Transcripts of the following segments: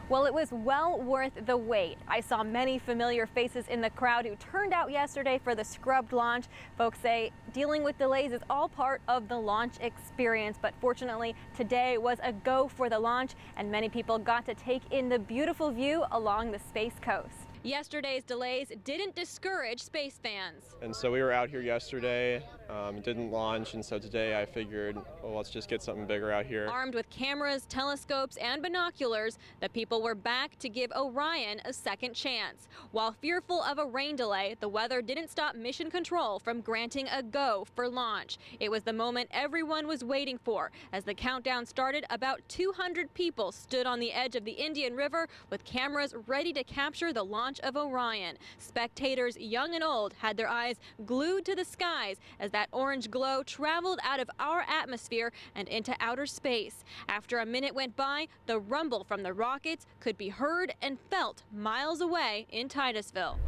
Well, it was well worth the wait. I saw many familiar faces in the crowd who turned out yesterday for the scrubbed launch. Folks say dealing with delays is all part of the launch experience, but fortunately today was a go for the launch and many people got to take in the beautiful view along the Space Coast. Yesterday's delays didn't discourage space fans. And so we were out here yesterday, it didn't launch, and so today I figured, well, let's just get something bigger out here. Armed with cameras, telescopes, and binoculars, the people were back to give Orion a second chance. While fearful of a rain delay, the weather didn't stop Mission Control from granting a go for launch. It was the moment everyone was waiting for. As the countdown started, about 200 people stood on the edge of the Indian River with cameras ready to capture the launch of Orion. Spectators, young and old, had their eyes glued to the skies as that orange glow traveled out of our atmosphere and into outer space. After a minute went by, the rumble from the rockets could be heard and felt miles away in Titusville.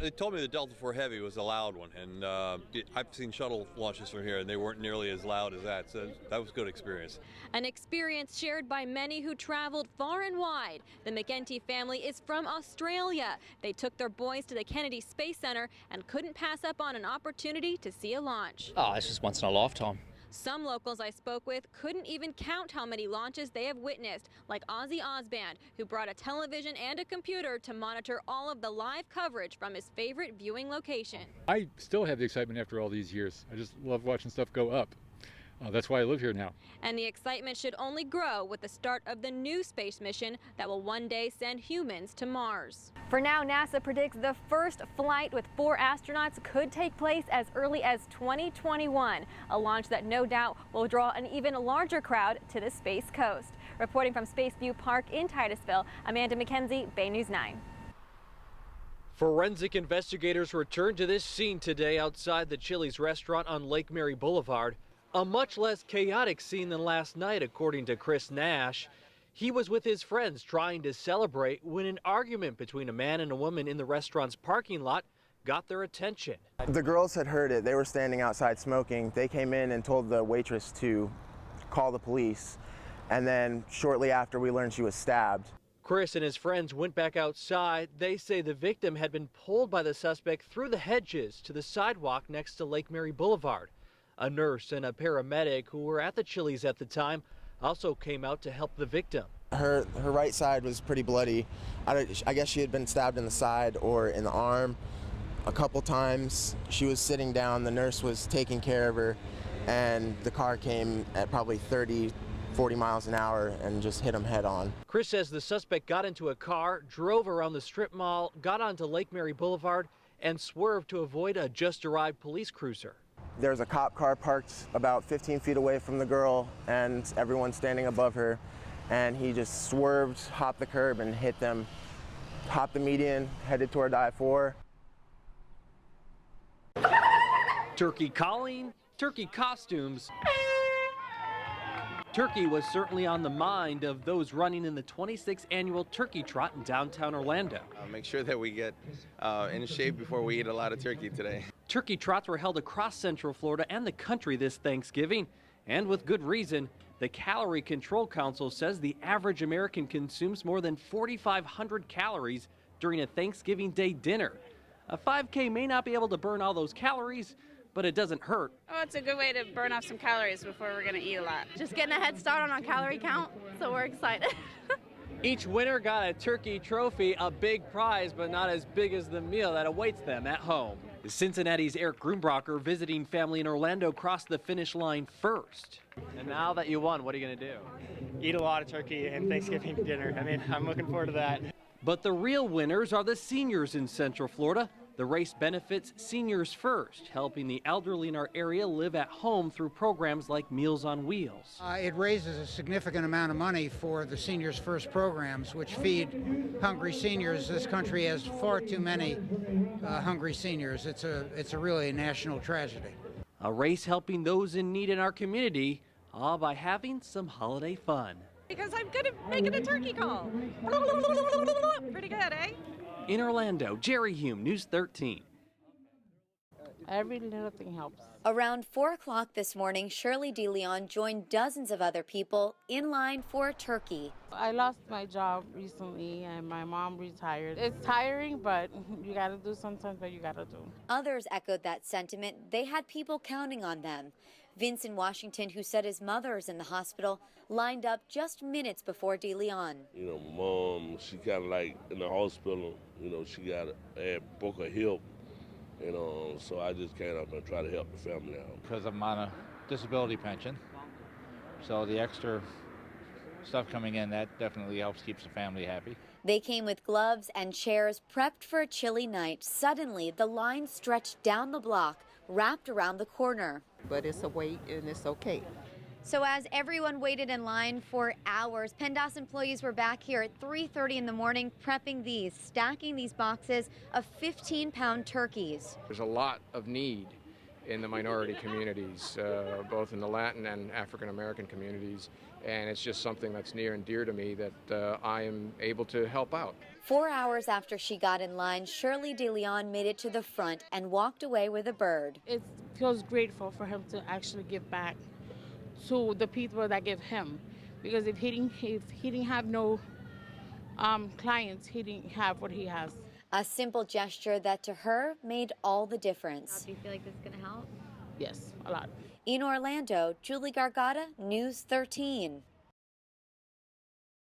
They told me the Delta IV Heavy was a loud one, and I've seen shuttle launches from here, and they weren't nearly as loud as that, so that was a good experience. An experience shared by many who traveled far and wide. The McEntee family is from Australia. They took their boys to the Kennedy Space Center and couldn't pass up on an opportunity to see a launch. Oh, it's just once in a lifetime. Some locals I spoke with couldn't even count how many launches they have witnessed, like Ozzy Osbourne, who brought a television and a computer to monitor all of the live coverage from his favorite viewing location. I still have the excitement after all these years. I just love watching stuff go up. That's why I live here now. And the excitement should only grow with the start of the new space mission that will one day send humans to Mars. For now, NASA predicts the first flight with 4 astronauts could take place as early as 2021, a launch that no doubt will draw an even larger crowd to the Space Coast. Reporting from Spaceview Park in Titusville, Amanda McKenzie, Bay News 9. Forensic investigators returned to this scene today outside the Chili's restaurant on Lake Mary Boulevard. A much less chaotic scene than last night, according to Chris Nash. He was with his friends trying to celebrate when an argument between a man and a woman in the restaurant's parking lot got their attention. The girls had heard it. They were standing outside smoking. They came in and told the waitress to call the police. And then shortly after, we learned she was stabbed. Chris and his friends went back outside. They say the victim had been pulled by the suspect through the hedges to the sidewalk next to Lake Mary Boulevard. A nurse and a paramedic who were at the Chili's at the time also came out to help the victim. Her right side was pretty bloody. I guess she had been stabbed in the side or in the arm a couple times. She was sitting down, the nurse was taking care of her, and the car came at probably 30, 40 miles an hour and just hit him head on. Chris says the suspect got into a car, drove around the strip mall, got onto Lake Mary Boulevard, and swerved to avoid a just-arrived police cruiser. There's a cop car parked about 15 feet away from the girl and everyone standing above her, and he just swerved, hopped the curb and hit them, hopped the median, headed toward I-4. Turkey calling, turkey costumes. Turkey was certainly on the mind of those running in the 26th annual Turkey Trot in downtown Orlando. Make sure that we get in shape before we eat a lot of turkey today. Turkey trots were held across Central Florida and the country this Thanksgiving, and with good reason. The Calorie Control Council says the average American consumes more than 4,500 calories during a Thanksgiving Day dinner. A 5K may not be able to burn all those calories, but it doesn't hurt. Oh, it's a good way to burn off some calories before we're gonna eat a lot. Just getting a head start on our calorie count, so we're excited. Each winner got a turkey trophy, a big prize, but not as big as the meal that awaits them at home. Cincinnati's Eric Grunbacher, visiting family in Orlando, crossed the finish line first. And now that you won, what are you gonna do? Eat a lot of turkey and Thanksgiving dinner. I mean, I'm looking forward to that. But the real winners are the seniors in Central Florida. The race benefits Seniors First, helping the elderly in our area live at home through programs like Meals on Wheels. It raises a significant amount of money for the Seniors First programs, which feed hungry seniors. This country has far too many hungry seniors. It's a really national tragedy. A race helping those in need in our community, all by having some holiday fun. Because I'm good at making a turkey call. Pretty good, eh? In Orlando, Jerry Hume, News 13. Every little thing helps. Around 4 o'clock this morning, Shirley DeLeon joined dozens of other people in line for a turkey. I lost my job recently and my mom retired. It's tiring, but you gotta do sometimes what you gotta do. Others echoed that sentiment. They had people counting on them. Vince in Washington, who said his mother is in the hospital, lined up just minutes before DeLeon. You know, Mom, she kind of like in the hospital, you know, she broke her hip. You know, so I just came up and try to help the family out. Because I'm on a disability pension, so the extra stuff coming in, that definitely helps keeps the family happy. They came with gloves and chairs prepped for a chilly night. Suddenly, the line stretched down the block, wrapped around the corner. But it's a wait and it's okay. So as everyone waited in line for hours, PennDOS employees were back here at 3:30 in the morning prepping stacking these boxes of 15-pound turkeys. There's a lot of need in the minority communities, both in the Latin and African American communities, and it's just something that's near and dear to me that I am able to help out. 4 hours after she got in line, Shirley DeLeon made it to the front and walked away with a bird. It feels grateful for him to actually give back to the people that give him, because if he didn't have no clients, he didn't have what he has. A simple gesture that to her made all the difference. Do you feel like this is going to help? Yes, a lot. In Orlando, Julie Gargata, News 13.